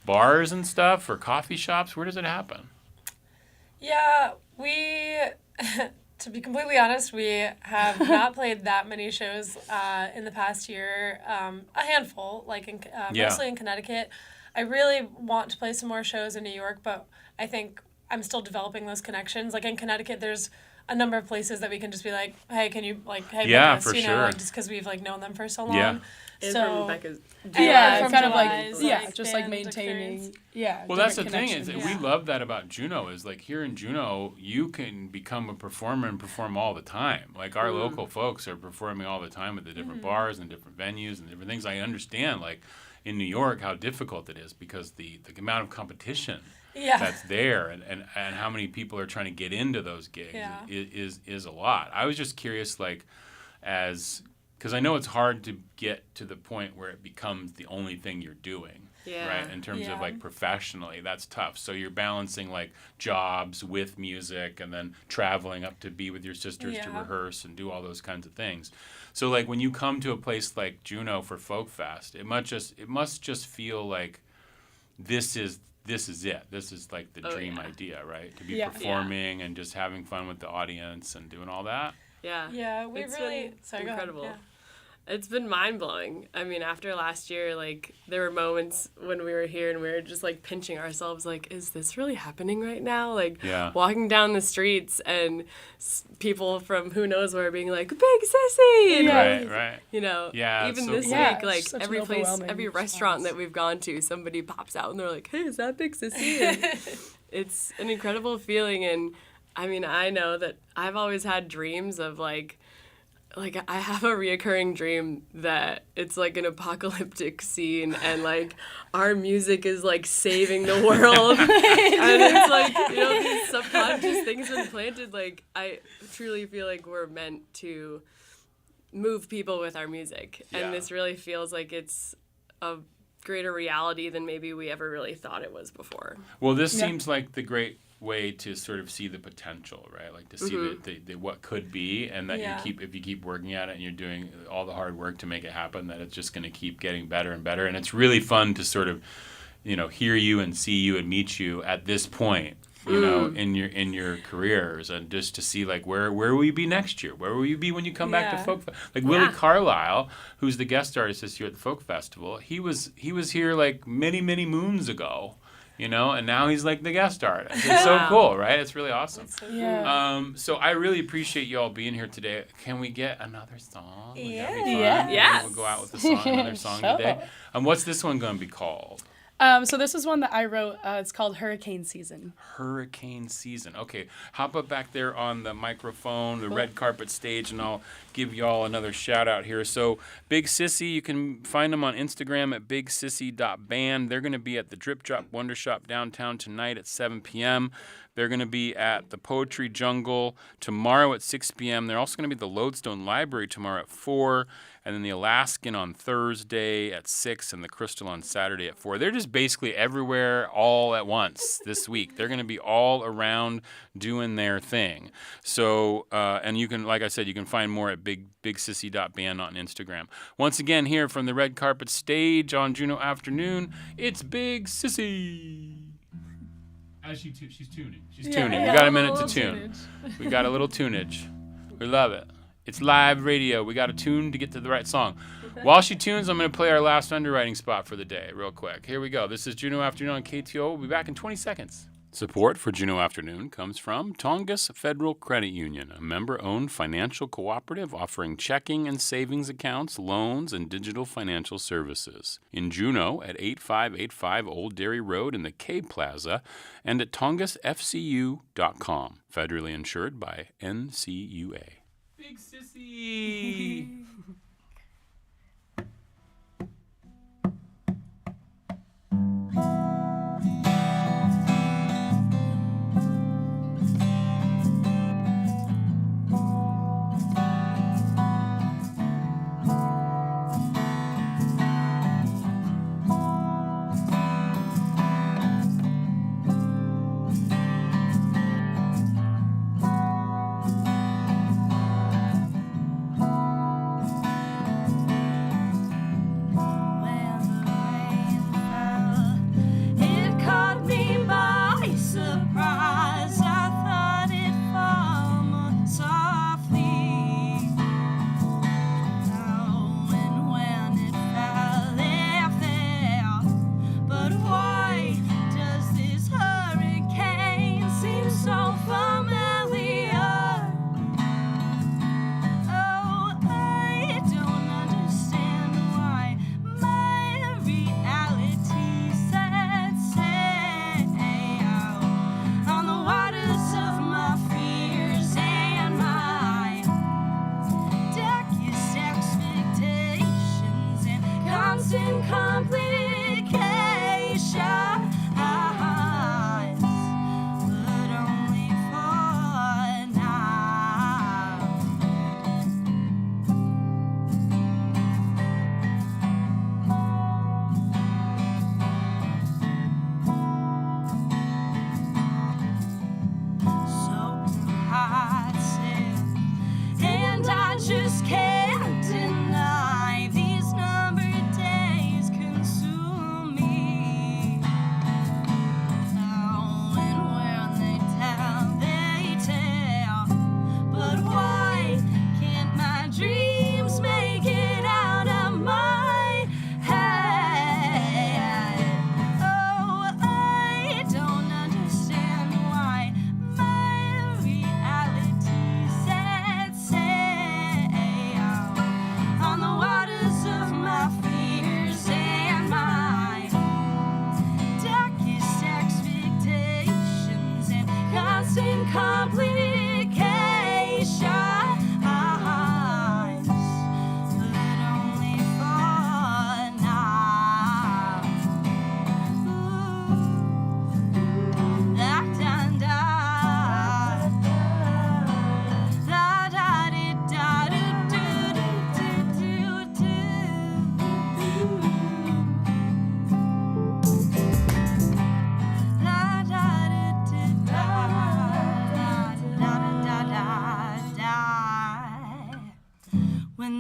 Speaker 1: bars and stuff or coffee shops? Where does it happen?
Speaker 11: Yeah, we, to be completely honest, we have not played that many shows in the past year. A handful, like mostly in Connecticut. I really want to play some more shows in New York, but I think I'm still developing those connections. Like in Connecticut, there's a number of places that we can just be like, hey, can you like, hey,
Speaker 1: yeah,
Speaker 11: book us,
Speaker 1: for
Speaker 11: you know,
Speaker 1: sure.
Speaker 11: like, just because we've like known them for so long.
Speaker 1: Yeah.
Speaker 11: So
Speaker 12: yeah, kind of like
Speaker 11: like
Speaker 12: just like
Speaker 11: band
Speaker 12: maintaining.
Speaker 11: experience.
Speaker 12: Yeah.
Speaker 1: Well, that's the thing
Speaker 12: connections.
Speaker 1: is we love that about Juneau is like here in Juneau you can become a performer and perform all the time. Like our local folks are performing all the time at the different bars and different venues and different things. I understand like in New York how difficult it is because the amount of competition that's there and how many people are trying to get into those gigs is a lot. I was just curious like because I know it's hard to get to the point where it becomes the only thing you're doing, right? In terms of like professionally, that's tough. So you're balancing like jobs with music and then traveling up to be with your sisters to rehearse and do all those kinds of things. So like when you come to a place like Juneau for Folk Fest, it must just feel like this is it. This is like the dream idea, right? To be performing and just having fun with the audience and doing all that.
Speaker 10: Yeah.
Speaker 11: Yeah, we
Speaker 10: It's
Speaker 11: really
Speaker 10: been incredible.
Speaker 11: Go ahead.
Speaker 10: It's been mind-blowing. I mean, after last year, like, there were moments when we were here and we were just, like, pinching ourselves, like, is this really happening right now? Like, walking down the streets and people from who knows where being like, Big Sissy! And,
Speaker 1: Right.
Speaker 10: You know, even
Speaker 1: so
Speaker 10: this
Speaker 1: cool.
Speaker 10: week, like,
Speaker 12: Such
Speaker 10: every
Speaker 12: an
Speaker 10: place,
Speaker 12: overwhelming
Speaker 10: every restaurant that we've gone to, somebody pops out and they're like, hey, is that Big Sissy? And it's an incredible feeling. And, I mean, I know that I've always had dreams of, like I have a reoccurring dream that it's like an apocalyptic scene and like our music is like saving the world and it's like, you know, these subconscious things been planted. Like I truly feel like we're meant to move people with our music and this really feels like it's a greater reality than maybe we ever really thought it was before.
Speaker 1: Well, this seems like the great way to sort of see the potential, right? Like to see the what could be, and that if you keep working at it and you're doing all the hard work to make it happen, that it's just going to keep getting better and better. And it's really fun to sort of, you know, hear you and see you and meet you at this point, you know, in your careers, and just to see like where will you be next year? Where will you be when you come back to Folk Fest? Like Willie Carlisle, who's the guest artist this year at the Folk Festival, he was here like many moons ago. You know, and now he's like the guest artist. It's so cool, right? It's really awesome. So I really appreciate you all being here today. Can we get another song? Would that be fun?
Speaker 10: Yes.
Speaker 1: We'll go out with another song today. What's this one going to be called?
Speaker 12: So this is one that I wrote. It's called Hurricane Season.
Speaker 1: Hurricane Season. Okay, hop up back there on the microphone, the red carpet stage, and I'll give y'all another shout out here. So Big Sissy, you can find them on Instagram at bigsissy.band. They're going to be at the Drip Drop Wonder Shop downtown tonight at 7 p.m. They're going to be at the Poetry Jungle tomorrow at 6 p.m. They're also going to be at the Lodestone Library tomorrow at 4, and then the Alaskan on Thursday at 6, and the Crystal on Saturday at 4. They're just basically everywhere all at once this week. They're going to be all around doing their thing. So, and you can, like I said, you can find more at bigsissy.band on Instagram. Once again, here from the red carpet stage on Juneau Afternoon, it's Big Sissy. As she's tuning. She's tuning. We got a minute to tune. We got a little tunage. We love it. It's live radio. We got to tune to get to the right song. While she tunes, I'm going to play our last underwriting spot for the day real quick. Here we go. This is Juneau Afternoon on KTO. We'll be back in 20 seconds. Support for Juneau Afternoon comes from Tongass Federal Credit Union, a member-owned financial cooperative offering checking and savings accounts, loans, and digital financial services. In Juneau at 8585 Old Dairy Road in the K Plaza and at tongassfcu.com. Federally insured by NCUA. Big Sissy!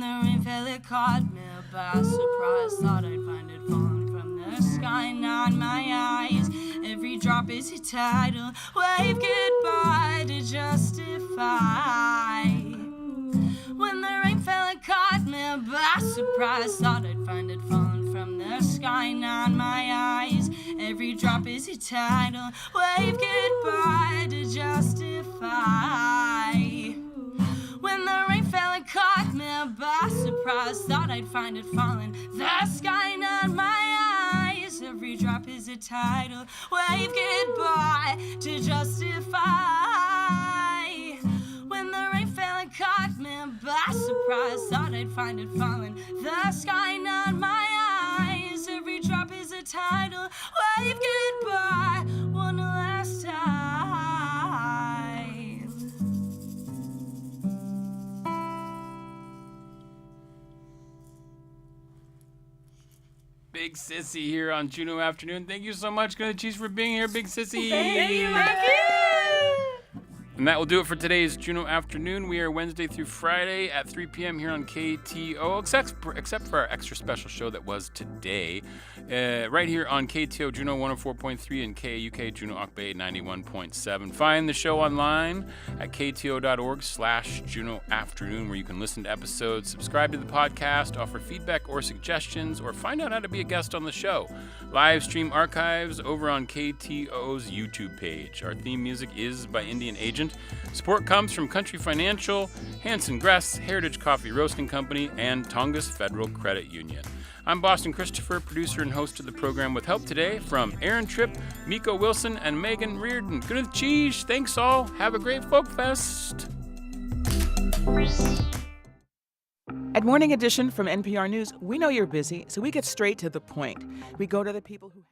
Speaker 9: the rain fell, it caught me by surprise. Thought I'd find it falling from the sky, not my eyes. Every drop is a tidal wave goodbye to justify. When the rain fell, it caught me by surprise. Thought I'd find it falling from the sky, not my eyes. Every drop is a tidal wave goodbye to justify. When the rain fell, it caught me by surprise. Thought I'd find it falling the sky, not my eyes. Every drop is a tidal wave goodbye to justify. When the rain fell, it caught me by surprise. Thought I'd find it falling the sky, not my eyes. Every drop is a tidal wave goodbye one last time.
Speaker 1: Big Sissy here on Juneau Afternoon. Thank you so much, Gonna Cheese, for being here, Big Sissy.
Speaker 11: Thank you.
Speaker 1: And that will do it for today's Juneau Afternoon. We are Wednesday through Friday at 3 p.m. here on KTO, except for our extra special show that was today, right here on KTO Juneau 104.3 and KUK Juneau Akbay 91.7. Find the show online at kto.org/Juneau Afternoon, where you can listen to episodes, subscribe to the podcast, offer feedback or suggestions, or find out how to be a guest on the show. Live stream archives over on KTO's YouTube page. Our theme music is by Indian Agent. Support comes from Country Financial, Hanson Gress, Heritage Coffee Roasting Company, and Tongass Federal Credit Union. I'm Boston Christopher, producer and host of the program, with help today from Aaron Tripp, Miko Wilson, and Megan Reardon. Good cheese. Thanks all. Have a great Folk Fest.
Speaker 13: At Morning Edition from NPR News, we know you're busy, so we get straight to the point. We go to the people who